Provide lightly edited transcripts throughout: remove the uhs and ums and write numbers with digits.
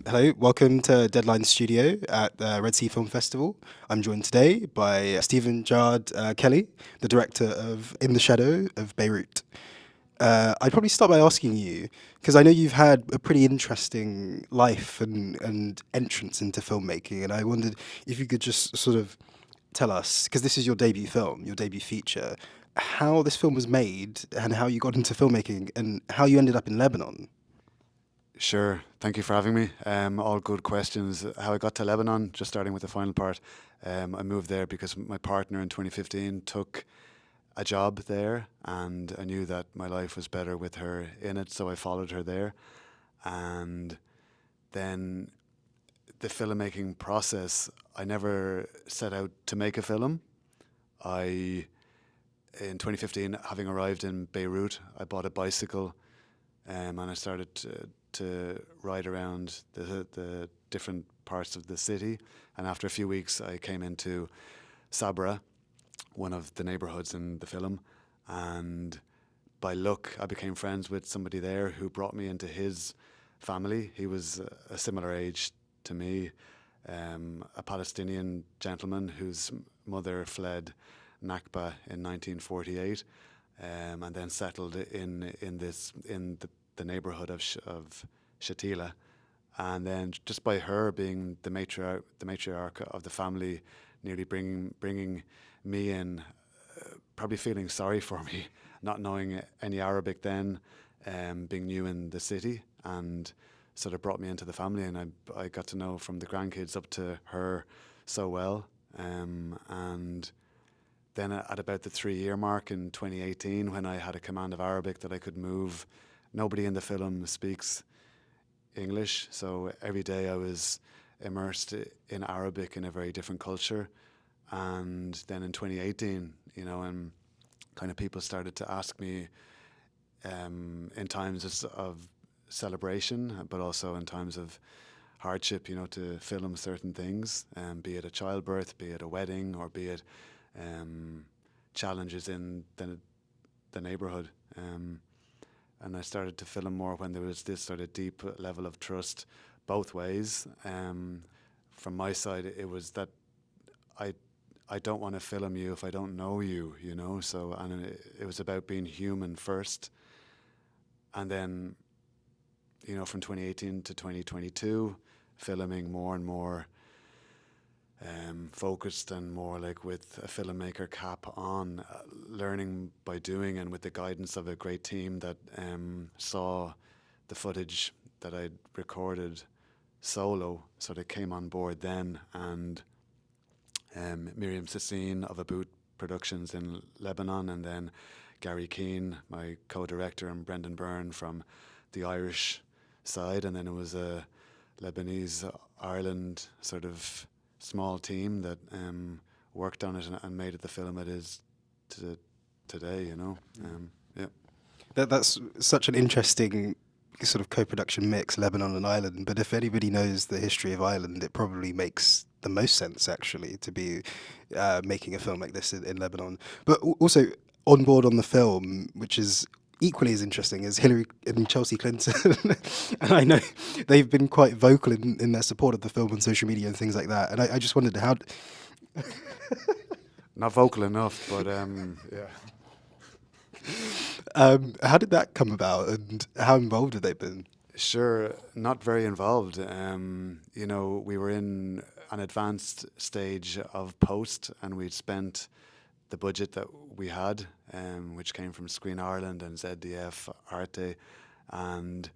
Hello, welcome to Deadline Studio at the Red Sea Film Festival. I'm joined today by Stephen Jard Kelly, the director of In the Shadow of Beirut. I'd probably start by asking you, because I know you've had a pretty interesting life and entrance into filmmaking, and I wondered if you could just sort of tell us, because this is your debut film, your debut feature, how this film was made and how you got into filmmaking and how you ended up in Lebanon. Sure. Thank you for having me. All good questions. How I got to Lebanon, just starting with the final part. I moved there because my partner in 2015 took a job there, and I knew that my life was better with her in it, so I followed her there. And then the filmmaking process, I never set out to make a film. I, in 2015, having arrived in Beirut, I bought a bicycle and I started to ride around the different parts of the city. And after a few weeks, I came into Sabra, one of the neighborhoods in the film, and by luck, I became friends with somebody there who brought me into his family. He was a similar age to me, a Palestinian gentleman whose mother fled Nakba in 1948, and then settled in the neighborhood of Shatila. And then just by her being the matriarch of the family, nearly bringing me in, probably feeling sorry for me, not knowing any Arabic then, being new in the city, and sort of brought me into the family, and I got to know from the grandkids up to her so well. And then at about the 3 year mark in 2018, when I had a command of Arabic that I could move, nobody in the film speaks English, so every day I was immersed in Arabic in a very different culture. And then in 2018, and kind of people started to ask me in times of celebration, but also in times of hardship, to film certain things, be it a childbirth, be it a wedding, or be it challenges in the neighborhood. And I started to film more when there was this sort of deep level of trust both ways. From my side, it was that I I don't want to film you if I don't know you, So, and it was about being human first, and then, from 2018 to 2022, filming more and more focused and more like with a filmmaker cap on, learning by doing, and with the guidance of a great team that saw the footage that I'd recorded solo, so they came on board then, and Miriam Sassine of Aboot Productions in Lebanon, and then Gary Keane, my co-director, and Brendan Byrne from the Irish side, and then it was a Lebanese Ireland sort of small team that worked on it and made it the film it is today. Yeah. That's such an interesting sort of co-production mix, Lebanon and Ireland. But if anybody knows the history of Ireland, it probably makes the most sense actually to be making a film like this in Lebanon. But also on board on the film, which is equally as interesting as Hillary and Chelsea Clinton. And I know they've been quite vocal in their support of the film on social media and things like that. And I just wondered how. Not vocal enough, but yeah. How did that come about, and how involved have they been? Sure, not very involved. We were in an advanced stage of post, and we'd spent the budget that we had, which came from Screen Ireland and ZDF Arte, and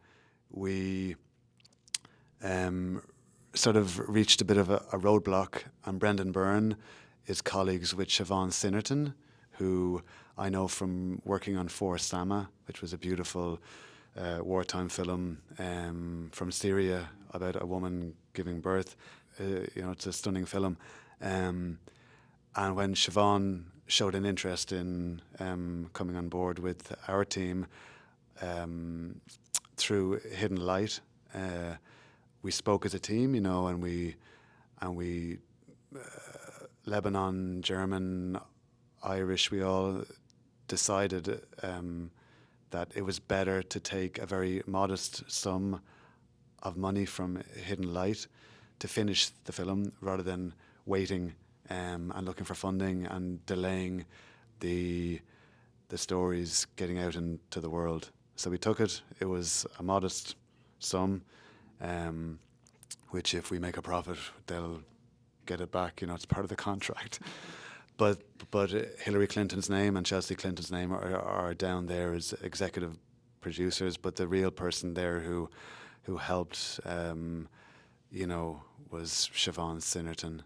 we sort of reached a bit of a roadblock. And Brendan Byrne is colleagues with Siobhan Sinnerton, who I know from working on For Sama, which was a beautiful wartime film from Syria about a woman giving birth. It's a stunning film. And when Siobhan showed an interest in coming on board with our team through Hidden Light, we spoke as a team, and we Lebanon, German, Irish, we all decided that it was better to take a very modest sum of money from Hidden Light to finish the film rather than waiting and looking for funding and delaying the stories getting out into the world. So we took it. It was a modest sum, um, which if we make a profit, they'll get it back. You know, it's part of the contract. But Hillary Clinton's name and Chelsea Clinton's name are down there as executive producers. But the real person there who helped, you know, was Siobhan Sinnerton.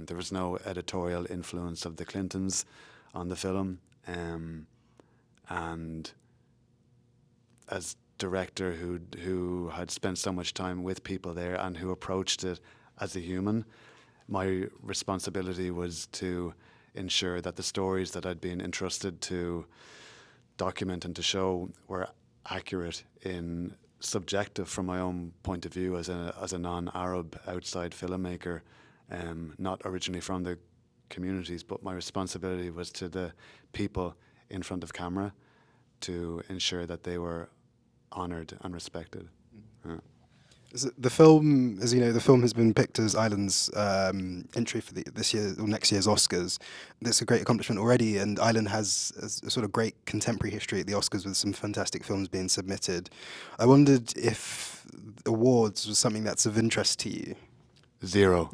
There was no editorial influence of the Clintons on the film. And as director who had spent so much time with people there and who approached it as a human, my responsibility was to ensure that the stories that I'd been entrusted to document and to show were accurate in subjective from my own point of view as a non-Arab outside filmmaker, not originally from the communities, but my responsibility was to the people in front of camera to ensure that they were honoured and respected. Yeah. The film, as you know, the film has been picked as Ireland's entry for this year or next year's Oscars. That's a great accomplishment already, and Ireland has a sort of great contemporary history at the Oscars with some fantastic films being submitted. I wondered if awards was something that's of interest to you. Zero.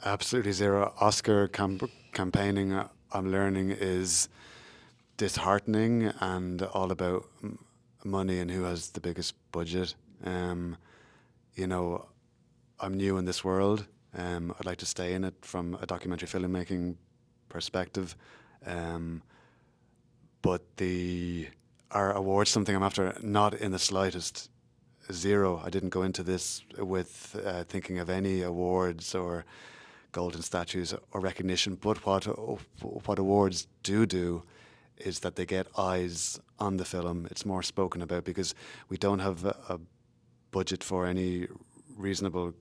Absolutely zero. Oscar campaigning, I'm learning, is disheartening and all about money and who has the biggest budget. You know, I'm new in this world. I'd like to stay in it from a documentary filmmaking perspective. But our awards, something I'm after, not in the slightest. Zero. I didn't go into this with thinking of any awards or golden statues or recognition. But what awards do is that they get eyes on the film. It's more spoken about because we don't have a budget for any reasonable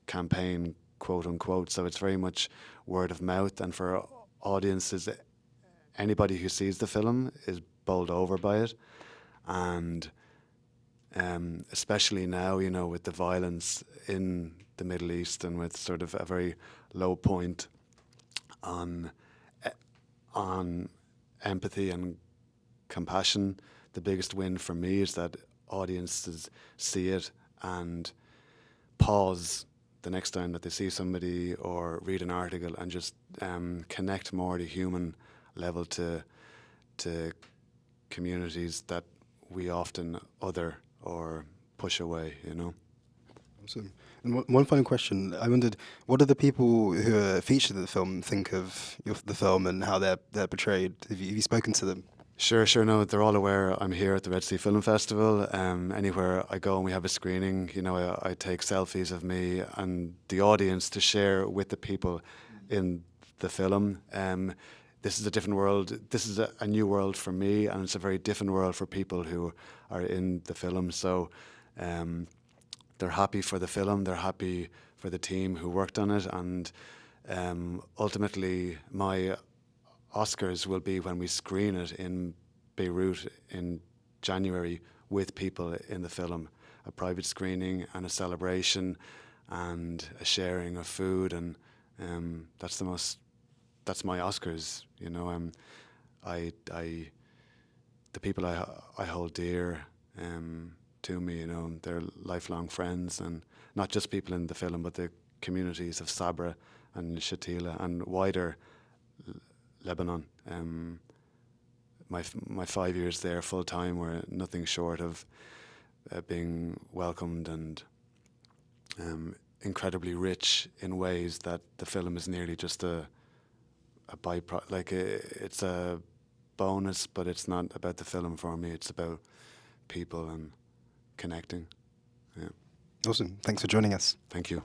campaign, quote unquote. So it's very much word of mouth, and for audiences, anybody who sees the film is bowled over by it. And especially now, you know, with the violence in the Middle East and with sort of a very low point on empathy and compassion, the biggest win for me is that audiences see it and pause the next time that they see somebody or read an article and just connect more at a human level to communities that we often other or push away, you know. Awesome. And one final question. I wondered, what do the people who are featured in the film think of the film and how they're portrayed? Have you spoken to them? Sure. No, they're all aware I'm here at the Red Sea Film Festival. Anywhere I go and we have a screening, you know, I take selfies of me and the audience to share with the people in the film. This is a different world. This is a new world for me, and it's a very different world for people who are in the film. So they're happy for the film. They're happy for the team who worked on it. And ultimately, my Oscars will be when we screen it in Beirut in January with people in the film. A private screening and a celebration and a sharing of food. And that's my Oscars, you know. The people I hold dear to me, you know, they're lifelong friends, and not just people in the film, but the communities of Sabra and Shatila and wider Lebanon. My 5 years there full time were nothing short of being welcomed and incredibly rich in ways that the film is nearly just a byproduct. Like it's a bonus, but it's not about the film for me. It's about people and connecting. Yeah. Awesome. Thanks for joining us. Thank you.